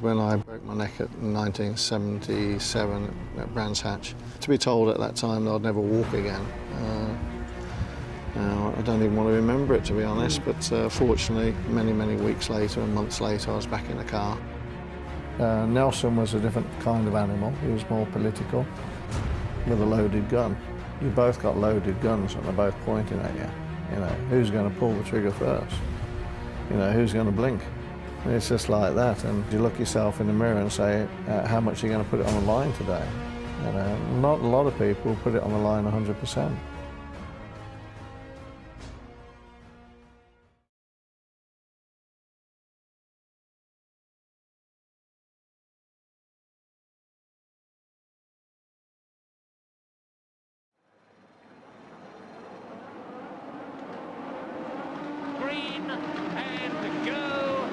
When I broke my neck at 1977 at Brands Hatch, to be told at that time that I'd never walk again, I don't even want to remember it, to be honest, but fortunately many weeks later and months later I was back in the car. Nelson was a different kind of animal. He was more political, with a loaded gun. You both got loaded guns and they're both pointing at you. You know, who's going to pull the trigger first? You know, who's going to blink? It's just like that, and you look yourself in the mirror and say, how much are you going to put it on the line today? You know, not a lot of people put it on the line 100%. Green and go,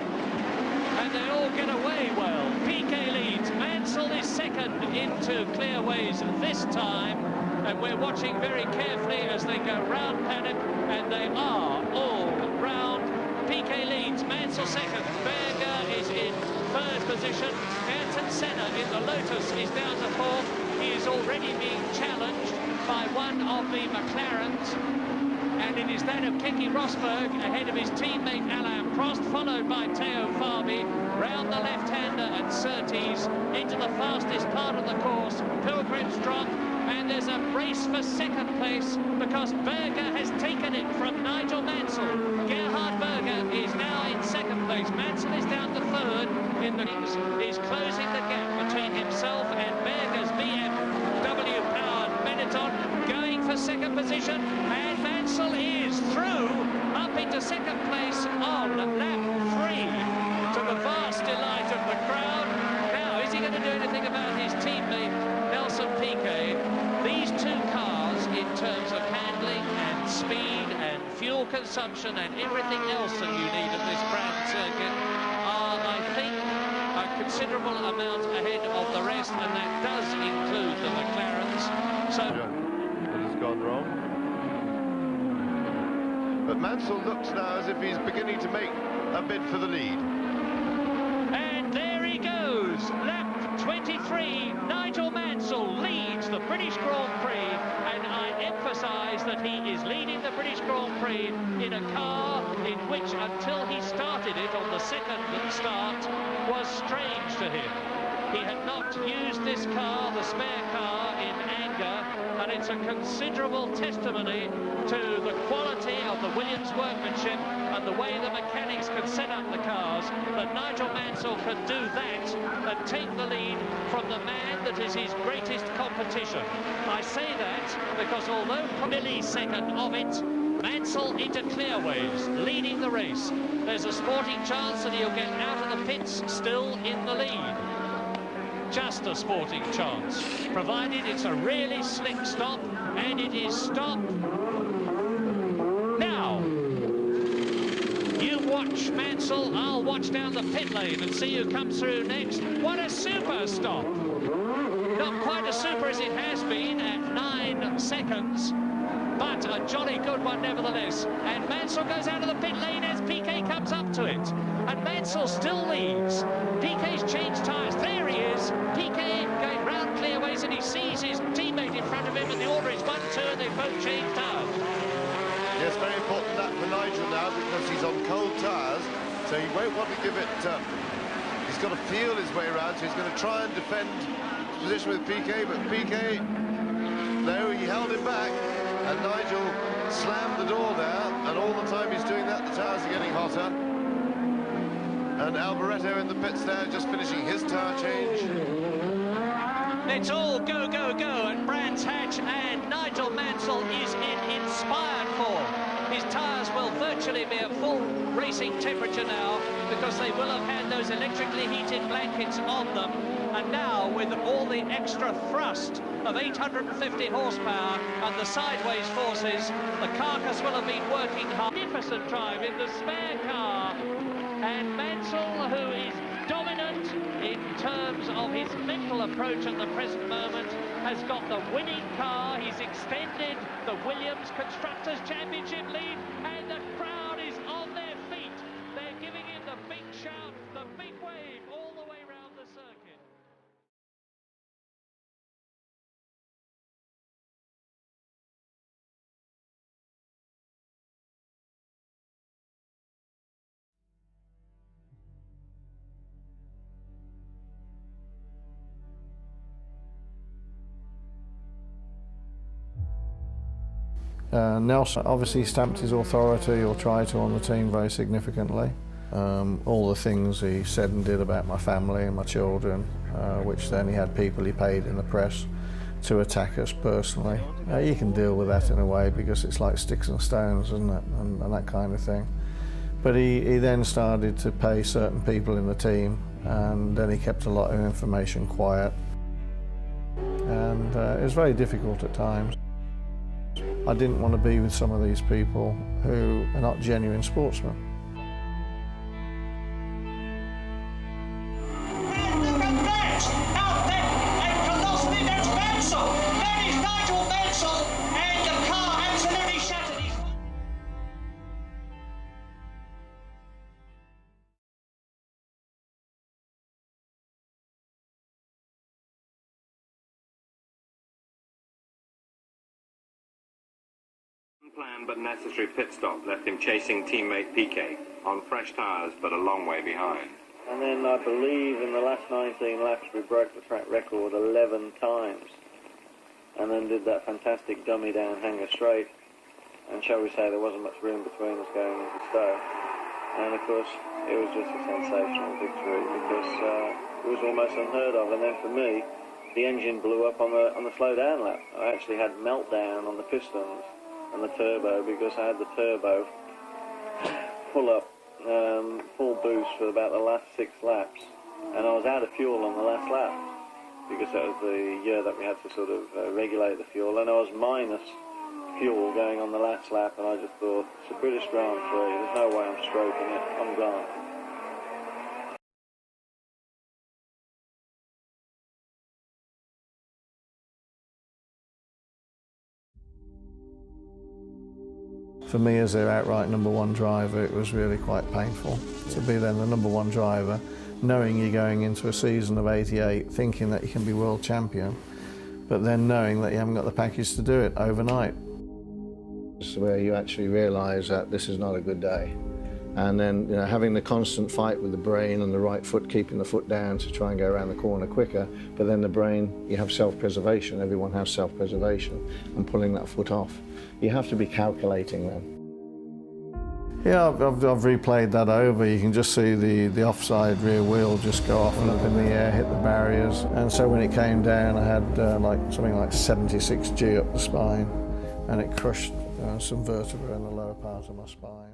and they all get away well. PK leads, Mansell is second into Clearways this time, and we're watching very carefully as they go round paddock, and they are all round. PK leads, Mansell second, Berger is in third position, Ayrton Senna in the Lotus is down to fourth. He is already being challenged by one of the McLarens, and it is that of Keke Rosberg ahead of his teammate Alain Prost, followed by Theo Fabi, round the left-hander and Surtees into the fastest part of the course, Pilgrim's Drop, and there's a race for second place because Berger has taken it from Nigel Mansell. Gerhard Berger is now in second place. Mansell is down to third in the is closing the gap between himself and Berger's BMW-powered Benetton, going for second position, and Mansell is through up into second place on lap 3 to the vast delight of the crowd. Now, is he going to do anything about his teammate Nelson Piquet? These two cars, in terms of handling and speed and fuel consumption and everything else that you need at this grand circuit, are, I think, a considerable amount ahead of the rest, and that does include the McLarens. So what has gone wrong? But Mansell looks now as if he's beginning to make a bid for the lead. And there he goes, lap 23, Nigel Mansell leads the British Grand Prix, and I emphasise that he is leading the British Grand Prix in a car in which, until he started it on the second start, was strange to him. He had not used this car, the spare car, in anger, and it's a considerable testimony to the quality of the Williams workmanship and the way the mechanics can set up the cars, that Nigel Mansell can do that and take the lead from the man that is his greatest competition. I say that because although millisecond of it, Mansell into Clearways, leading the race. There's a sporting chance that he'll get out of the pits still in the lead. Just a sporting chance, provided it's a really slick stop, and it is stopped. Now, you watch Mansell, I'll watch down the pit lane and see who comes through next. What a super stop! Not quite as super as it has been at 9 seconds, but a jolly good one nevertheless. And Mansell goes out of the pit lane as Piquet comes up to it. And Mansell still leads. Piquet's changed tyres. There he is. Piquet going round Clearways, and he sees his teammate in front of him, and the order is 1-2, and they both changed tyres. Yes, very important that for Nigel now, because he's on cold tyres, so he won't want to give it... he's got to feel his way around, so he's going to try and defend his position with Piquet, but Piquet, no, he held him back, and Nigel slammed the door down, and all the time he's doing that, the tyres are getting hotter. And Alboreto in the pits there, just finishing his tyre change. It's all go, go, go at Brands Hatch, and Nigel Mansell is in inspired form. His tyres will virtually be at full racing temperature now, because they will have had those electrically heated blankets on them. And now, with all the extra thrust of 850 horsepower and the sideways forces, the carcass will have been working hard. Magnificent drive in the spare car. And Mansell, who is dominant in terms of his mental approach at the present moment, has got the winning car. He's extended the Williams Constructors' Championship lead, and the crowd is on their feet. They're giving him the big shout, the big wave all the way round. Nelson obviously stamped his authority, or tried to, on the team very significantly. All the things he said and did about my family and my children, which then he had people he paid in the press to attack us personally. You can deal with that in a way, because it's like sticks and stones, isn't it, and that kind of thing. But he then started to pay certain people in the team, and then he kept a lot of information quiet. And it was very difficult at times. I didn't want to be with some of these people who are not genuine sportsmen. Unplanned but necessary pit stop left him chasing teammate Piquet on fresh tyres but a long way behind. And then I believe in the last 19 laps we broke the track record 11 times, and then did that fantastic dummy down hanger straight, and shall we say there wasn't much room between us going into Stowe. And of course it was just a sensational victory, because it was almost unheard of. And then for me, the engine blew up on the slow down lap. I actually had meltdown on the pistons and the turbo, because I had the turbo full up, full boost for about the last 6 laps, and I was out of fuel on the last lap, because that was the year that we had to sort of regulate the fuel, and I was minus fuel going on the last lap, and I just thought, it's a British Grand Prix, there's no way I'm stroking it, I'm gone. For me, as their outright #1 driver, it was really quite painful to be then the #1 driver, knowing you're going into a season of '88, thinking that you can be world champion, but then knowing that you haven't got the package to do it overnight. It's where you actually realise that this is not a good day. And then, you know, having the constant fight with the brain and the right foot, keeping the foot down to try and go around the corner quicker, but then the brain, you have self-preservation, everyone has self-preservation, and pulling that foot off. You have to be calculating then. Yeah, I've replayed that over. You can just see the offside rear wheel just go off and up in the air, hit the barriers. And so when it came down, I had something like 76 G up the spine, and it crushed some vertebrae in the lower part of my spine.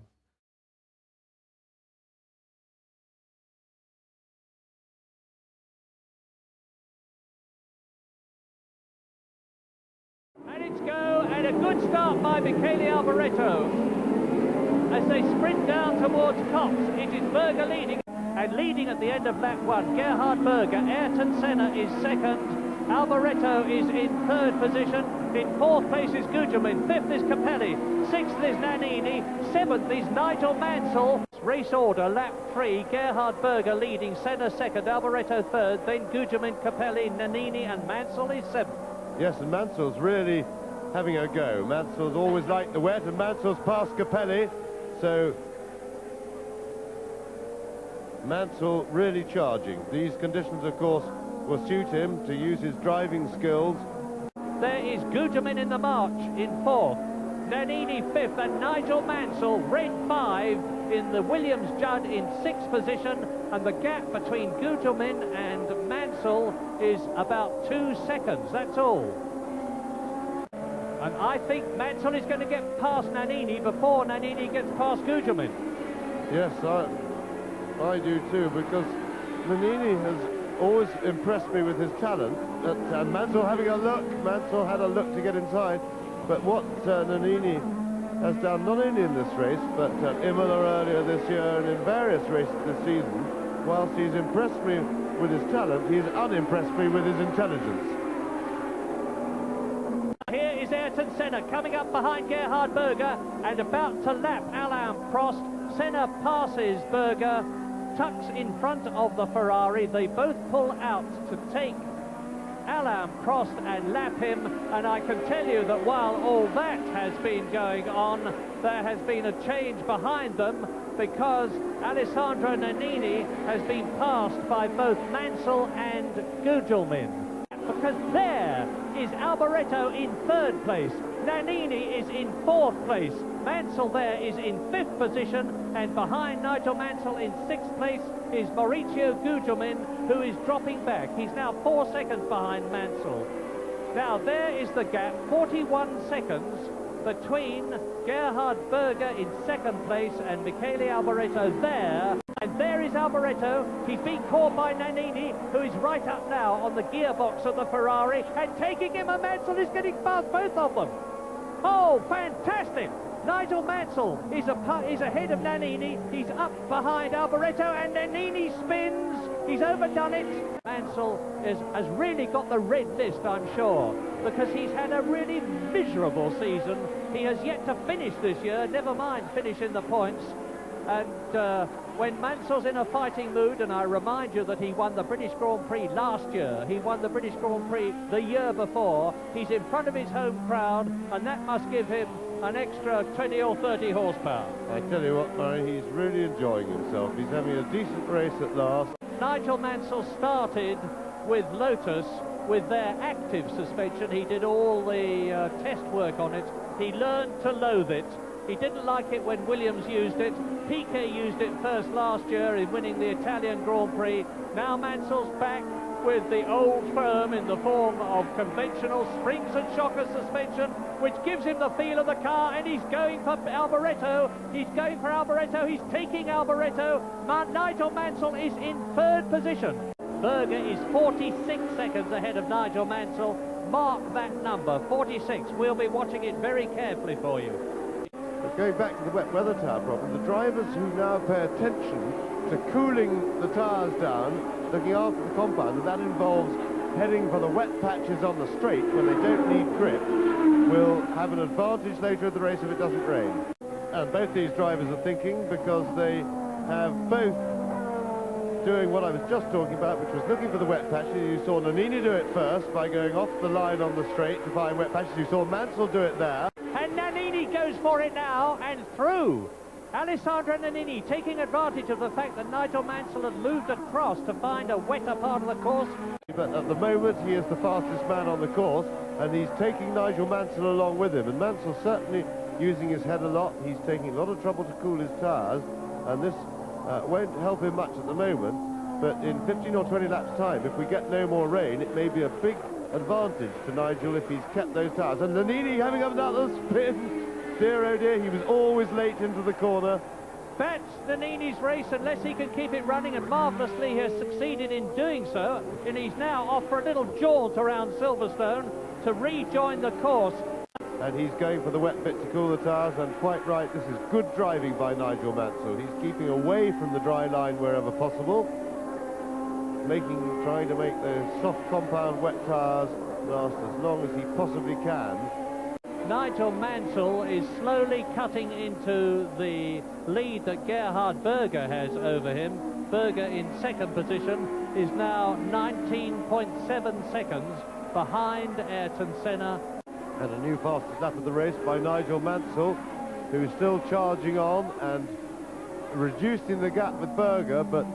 And it's go, and a good start by Michele Alboreto. As they sprint down towards Cox, it is Berger leading, and leading at the end of lap 1, Gerhard Berger. Ayrton Senna is second, Alboreto is in 3rd position, in 4th place is Gugelmin, 5th is Capelli, 6th is Nannini, 7th is Nigel Mansell. Race order, lap 3, Gerhard Berger leading, Senna 2nd, Alboreto 3rd, then Gugelmin, Capelli, Nannini, and Mansell is 7th. Yes, and Mansell's really having a go. Mansell's always liked the wet, and Mansell's past Capelli, so Mansell really charging. These conditions, of course, will suit him to use his driving skills. There is Gugelmin in the march in 4th, Nannini 5th, and Nigel Mansell, red 5, in the Williams Judd in 6th position, and the gap between Gugelmin and Mansell is about 2 seconds, that's all. And I think Mansell is going to get past Nannini before Nannini gets past Gugelmin. Yes, I do too, because Nannini has always impressed me with his talent. And Mansell having a look, Mansell had a look to get inside, but what Nannini has done, not only in this race, but at Imola earlier this year and in various races this season, whilst he's impressed me with his talent, he's unimpressed me with his intelligence. Here is Ayrton Senna coming up behind Gerhard Berger and about to lap Alain Prost. Senna passes Berger, tucks in front of the Ferrari. They both pull out to take Alain Prost and lap him, and I can tell you that while all that has been going on, there has been a change behind them, because Alessandro Nannini has been passed by both Mansell and Gugelmin. Because there is Alboreto in 3rd place, Nannini is in 4th place. Mansell there is in 5th position, and behind Nigel Mansell in 6th place is Mauricio Gugelmin, who is dropping back. He's now 4 seconds behind Mansell. Now there is the gap, 41 seconds between Gerhard Berger in 2nd place and Michele Alboreto there. And there is Alboreto. He's been caught by Nannini, who is right up now on the gearbox of the Ferrari, and taking him, and Mansell is getting past both of them. Oh, fantastic! Nigel Mansell is ahead of Nannini. He's up behind Alboreto, and Nannini spins. He's overdone it. Mansell has really got the red list, I'm sure, because he's had a really miserable season. He has yet to finish this year, never mind finishing the points. And when Mansell's in a fighting mood, and I remind you that he won the British Grand Prix last year, he won the British Grand Prix the year before, he's in front of his home crowd, and that must give him an extra 20 or 30 horsepower. I tell you what, Murray, he's really enjoying himself. He's having a decent race at last. Nigel Mansell started with Lotus with their active suspension. He did all the test work on it. He learned to loathe it. He didn't like it when Williams used it. Piquet used it first last year in winning the Italian Grand Prix. Now Mansell's back with the old firm in the form of conventional springs and shocker suspension, which gives him the feel of the car, and he's going for Alboreto. He's going for Alboreto. He's taking Alboreto. Nigel Mansell is in 3rd position. Berger is 46 seconds ahead of Nigel Mansell. Mark that number, 46. We'll be watching it very carefully for you. But going back to the wet weather tyre problem, the drivers who now pay attention to cooling the tyres down, looking after the compound, and that involves heading for the wet patches on the straight when they don't need grip, will have an advantage later in the race if it doesn't rain. And both these drivers are thinking, because they have both doing what I was just talking about, which was looking for the wet patches. You saw Nannini do it first by going off the line on the straight to find wet patches. You saw Mansell do it there. And Nannini goes for it now, and through. Alessandro Nannini taking advantage of the fact that Nigel Mansell had moved across to find a wetter part of the course. But at the moment, he is the fastest man on the course, and he's taking Nigel Mansell along with him. And Mansell's certainly using his head a lot. He's taking a lot of trouble to cool his tyres, and this won't help him much at the moment. But in 15 or 20 laps' time, if we get no more rain, it may be a big advantage to Nigel if he's kept those tyres. And Nannini having another spin. Dear oh dear, he was always late into the corner. That's Nannini's race unless he can keep it running, and marvellously he has succeeded in doing so. And he's now off for a little jaunt around Silverstone to rejoin the course. And he's going for the wet bit to cool the tyres, and quite right, this is good driving by Nigel Mansell. He's keeping away from the dry line wherever possible, trying to make the soft compound wet tyres last as long as he possibly can. Nigel Mansell is slowly cutting into the lead that Gerhard Berger has over him. Berger in 2nd position is now 19.7 seconds behind Ayrton Senna. And a new fastest lap of the race by Nigel Mansell, who is still charging on and reducing the gap with Berger, but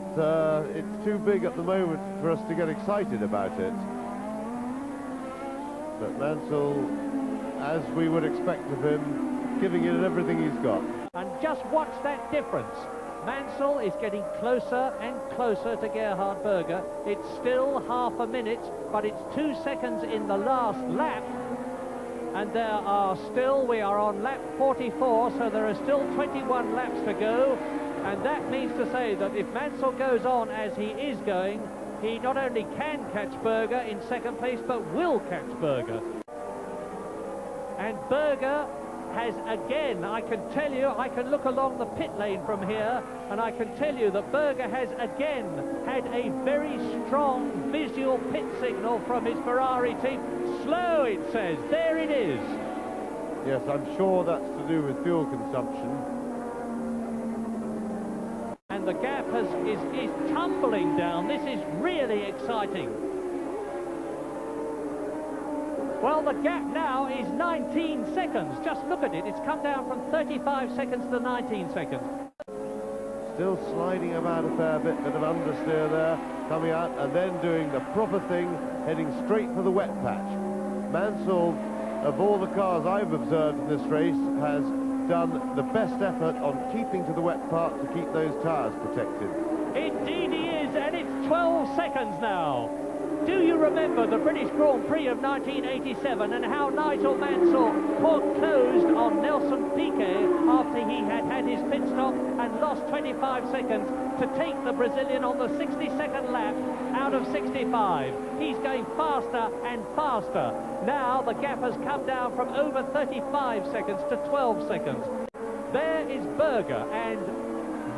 it's too big at the moment for us to get excited about it. But Mansell, as we would expect of him, giving it everything he's got. And just watch that difference. Mansell is getting closer and closer to Gerhard Berger. It's still half a minute, but it's 2 seconds in the last lap. And we are on lap 44, so there are still 21 laps to go. And that means to say that if Mansell goes on as he is going, he not only can catch Berger in 2nd place, but will catch Berger. And Berger has again, I can tell you, I can look along the pit lane from here, and I can tell you that Berger has again had a very strong visual pit signal from his Ferrari team. Slow, it says. There it is. Yes, I'm sure that's to do with fuel consumption. And the gap is tumbling down. This is really exciting. Well, the gap now is 19 seconds. Just look at it. It's come down from 35 seconds to 19 seconds. Still sliding about a fair bit of understeer there, coming out and then doing the proper thing, heading straight for the wet patch. Mansell of all the cars I've observed in this race, has done the best effort on keeping to the wet part to keep those tyres protected. Indeed he is, and it's 12 seconds now. Do you remember the British Grand Prix of 1987 and how Nigel Mansell closed on Nelson Piquet after he had had his pit stop and lost 25 seconds to take the Brazilian on the 62nd lap out of 65. He's going faster and faster. Now the gap has come down from over 35 seconds to 12 seconds. There is Berger and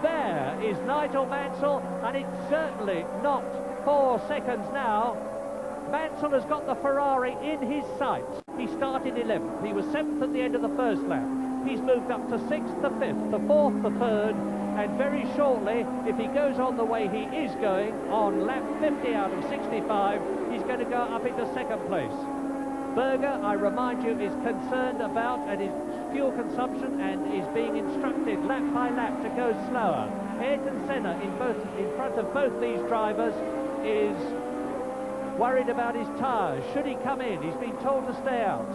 there is Nigel Mansell, and it's certainly not 4 seconds now. Mansell has got the Ferrari in his sights. He started 11th. He was 7th at the end of the first lap. He's moved up to 6th, the 5th, the 4th, the 3rd, and very shortly, if he goes on the way he is going, on lap 50 out of 65, he's going to go up into 2nd place. Berger, I remind you, is concerned about his fuel consumption and is being instructed lap by lap to go slower. Ayrton Senna in front of both these drivers is worried about his tyres. Should he come in? He's been told to stay out.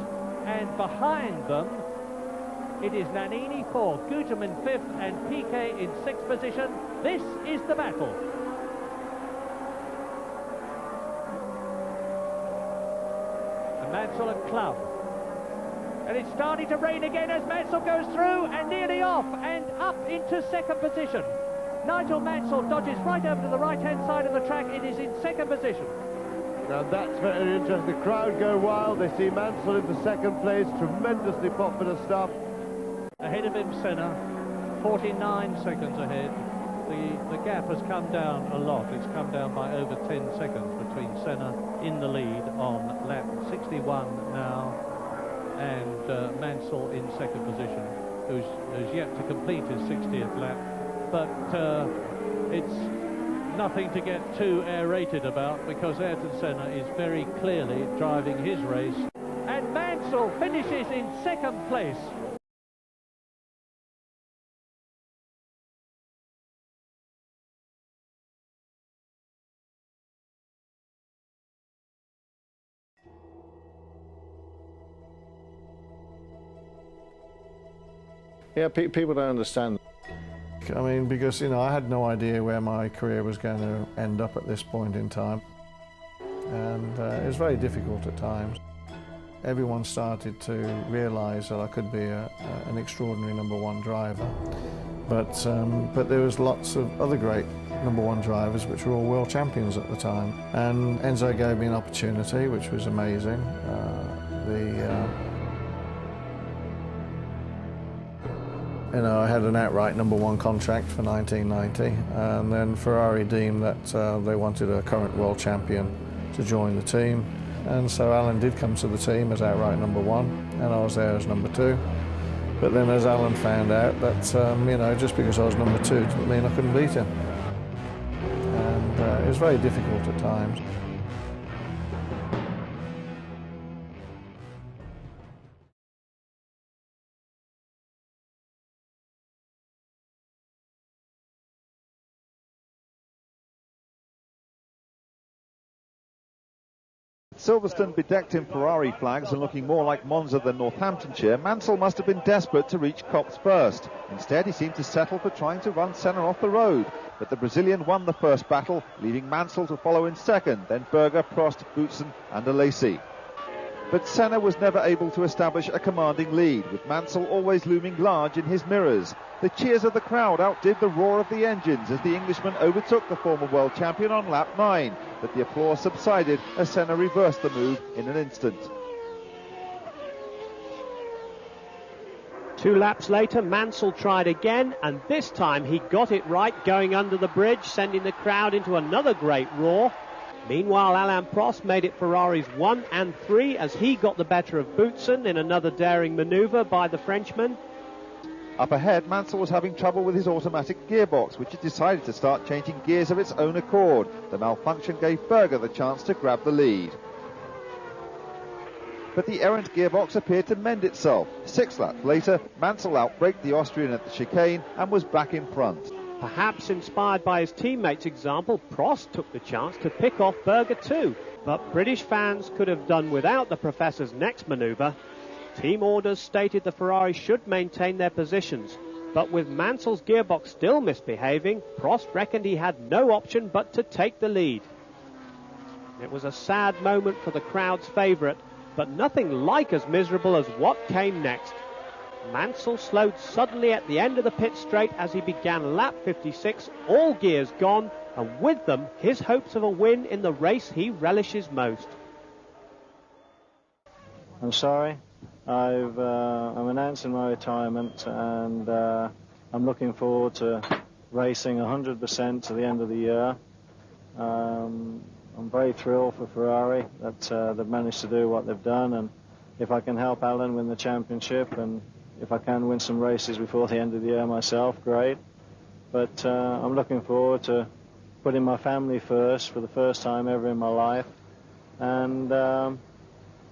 And behind them, it is Nannini 4th, Guterman 5th, and Piquet in 6th position. This is the battle. And Mansell and Club. And it's starting to rain again as Mansell goes through and nearly off and up into 2nd position. Nigel Mansell dodges right over to the right-hand side of the track. It is in 2nd position. Now that's very interesting. The crowd go wild. They see Mansell into 2nd place. Tremendously popular stuff. Ahead of him, Senna, 49 seconds ahead. The gap has come down a lot. It's come down by over 10 seconds between Senna in the lead on lap 61 now, and Mansell in 2nd position, who's yet to complete his 60th lap. But it's nothing to get too aerated about, because Ayrton Senna is very clearly driving his race. And Mansell finishes in 2nd place. Yeah, people don't understand. I mean, because, you know, I had no idea where my career was going to end up at this point in time. And it was very difficult at times. Everyone started to realise that I could be an extraordinary #1 driver. But there was lots of other great #1 drivers which were all world champions at the time. And Enzo gave me an opportunity, which was amazing. You know, I had an outright #1 contract for 1990, and then Ferrari deemed that they wanted a current world champion to join the team, and so Alan did come to the team as outright #1, and I was there as #2. But then, as Alan found out, that you know, just because I was #2 didn't mean I couldn't beat him, and it was very difficult at times. Silverstone bedecked in Ferrari flags and looking more like Monza than Northamptonshire, Mansell must have been desperate to reach Copse first. Instead, he seemed to settle for trying to run Senna off the road. But the Brazilian won the first battle, leaving Mansell to follow in 2nd, then Berger, Prost, Boutsen and Alesi. But Senna was never able to establish a commanding lead, with Mansell always looming large in his mirrors. The cheers of the crowd outdid the roar of the engines as the Englishman overtook the former world champion on lap 9, but the applause subsided as Senna reversed the move in an instant. 2 laps later, Mansell tried again, and this time he got it right, going under the bridge, sending the crowd into another great roar. Meanwhile, Alain Prost made it Ferrari's 1 and 3 as he got the better of Boutsen in another daring manoeuvre by the Frenchman. Up ahead, Mansell was having trouble with his automatic gearbox, which had decided to start changing gears of its own accord. The malfunction gave Berger the chance to grab the lead. But the errant gearbox appeared to mend itself. 6 laps later, Mansell outbraked the Austrian at the chicane and was back in front. Perhaps inspired by his teammates' example, Prost took the chance to pick off Berger too. But British fans could have done without the professor's next manoeuvre. Team orders stated the Ferrari should maintain their positions, but with Mansell's gearbox still misbehaving, Prost reckoned he had no option but to take the lead. It was a sad moment for the crowd's favourite, but nothing like as miserable as what came next. Mansell slowed suddenly at the end of the pit straight as he began lap 56, all gears gone, and with them his hopes of a win in the race he relishes most. I'm sorry. I'm announcing my retirement, and I'm looking forward to racing 100% to the end of the year. I'm very thrilled for Ferrari that they've managed to do what they've done, and if I can help Alan win the championship, and if I can win some races before the end of the year myself, great. But I'm looking forward to putting my family first for the first time ever in my life, and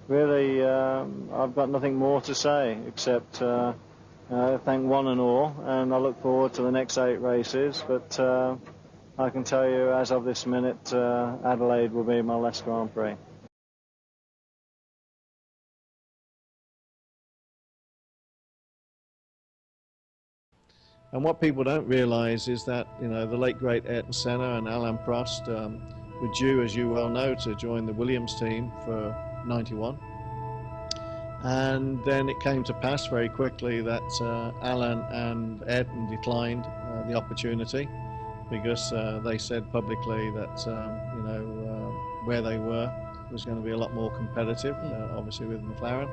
really, I've got nothing more to say except thank one and all, and I look forward to the next 8 races. But I can tell you, as of this minute, Adelaide will be my last Grand Prix. And what people don't realise is that, you know, the late great Ayrton Senna and Alain Prost were due, as you well know, to join the Williams team for 91. And then it came to pass very quickly that Alain and Ayrton declined the opportunity because they said publicly that where they were was going to be a lot more competitive, obviously with McLaren.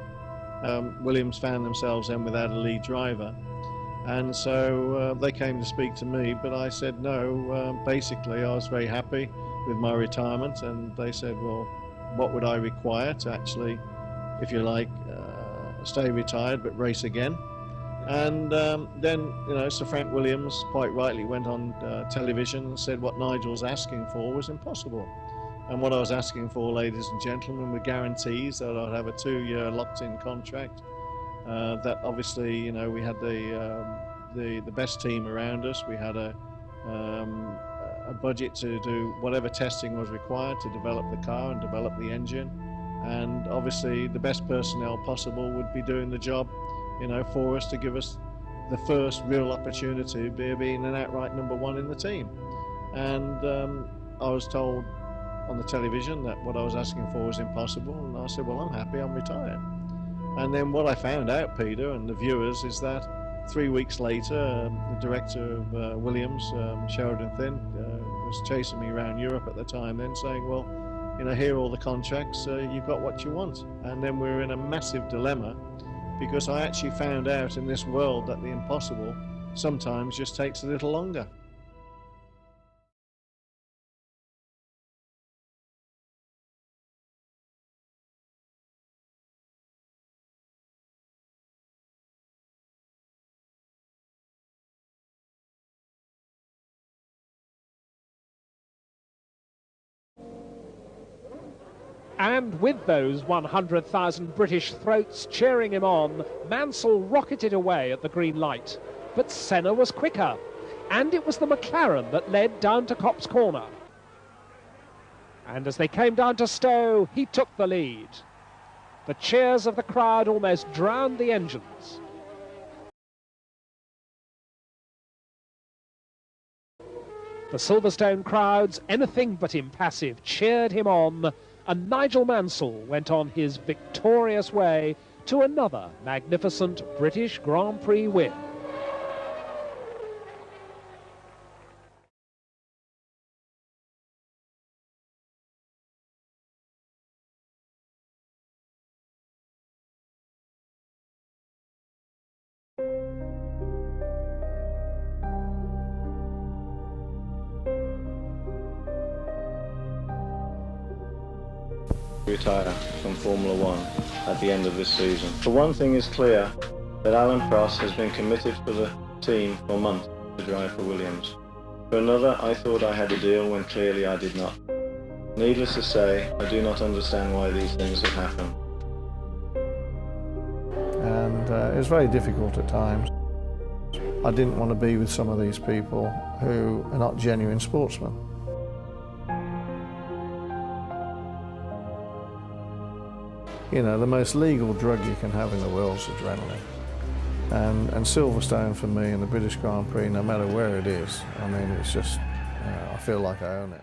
Williams found themselves then without a lead driver, and so they came to speak to me, but I said no. Basically, I was very happy with my retirement, and they said, well, what would I require to actually, if you like, stay retired but race again? And then, you know, Sir Frank Williams quite rightly went on television and said what Nigel was asking for was impossible. And what I was asking for, ladies and gentlemen, were guarantees that I'd have a 2-year locked-in contract. That obviously, you know, we had the best team around us. We had a budget to do whatever testing was required to develop the car and develop the engine. And obviously the best personnel possible would be doing the job, you know, for us to give us the first real opportunity of being an outright number 1 in the team. And I was told on the television that what I was asking for was impossible, and I said, well, I'm happy, I'm retired. And then what I found out, Peter, and the viewers, is that 3 weeks later, the director of Williams, Sheridan Thin, was chasing me around Europe at the time then, saying, well, you know, here are all the contracts, you've got what you want. And then we were in a massive dilemma, because I actually found out in this world that the impossible sometimes just takes a little longer. And with those 100,000 British throats cheering him on, Mansell rocketed away at the green light. But Senna was quicker, and it was the McLaren that led down to Copse Corner. And as they came down to Stowe, he took the lead. The cheers of the crowd almost drowned the engines. The Silverstone crowds, anything but impassive, cheered him on, and Nigel Mansell went on his victorious way to another magnificent British Grand Prix win. Retire from Formula One at the end of this season. For one thing is clear, that Alain Prost has been committed for the team for months to drive for Williams. For another, I thought I had a deal when clearly I did not. Needless to say, I do not understand why these things have happened. And it was very difficult at times. I didn't want to be with some of these people who are not genuine sportsmen. You know, the most legal drug you can have in the world is adrenaline. And Silverstone for me in the British Grand Prix, no matter where it is, I mean, it's just, I feel like I own it.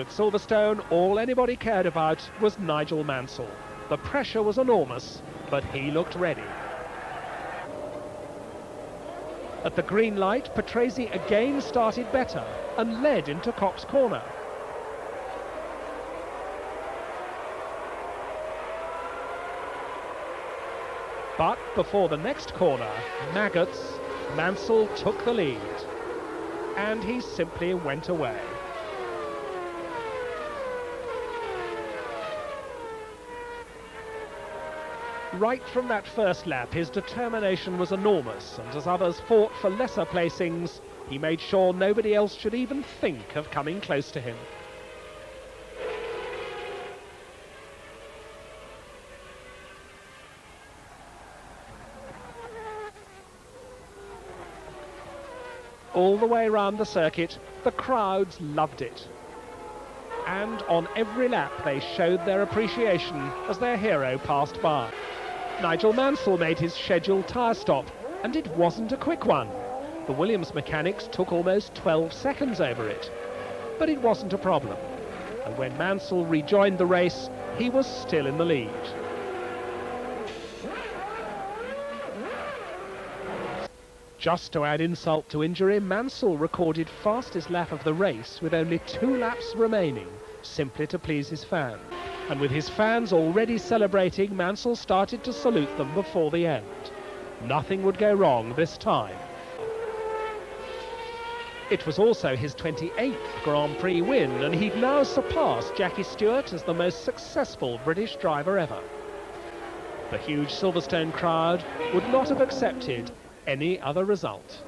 At Silverstone, all anybody cared about was Nigel Mansell. The pressure was enormous, but he looked ready. At the green light, Patrese again started better and led into Cox Corner. But before the next corner, Maggots, Mansell took the lead. And he simply went away. Right from that first lap, his determination was enormous, and as others fought for lesser placings, he made sure nobody else should even think of coming close to him. All the way round the circuit, the crowds loved it. And on every lap they showed their appreciation as their hero passed by. Nigel Mansell made his scheduled tyre stop, and it wasn't a quick one. The Williams mechanics took almost 12 seconds over it. But it wasn't a problem. And when Mansell rejoined the race, he was still in the lead. Just to add insult to injury, Mansell recorded fastest lap of the race with only 2 laps remaining, simply to please his fans. And with his fans already celebrating, Mansell started to salute them before the end. Nothing would go wrong this time. It was also his 28th Grand Prix win, and he'd now surpassed Jackie Stewart as the most successful British driver ever. The huge Silverstone crowd would not have accepted any other result.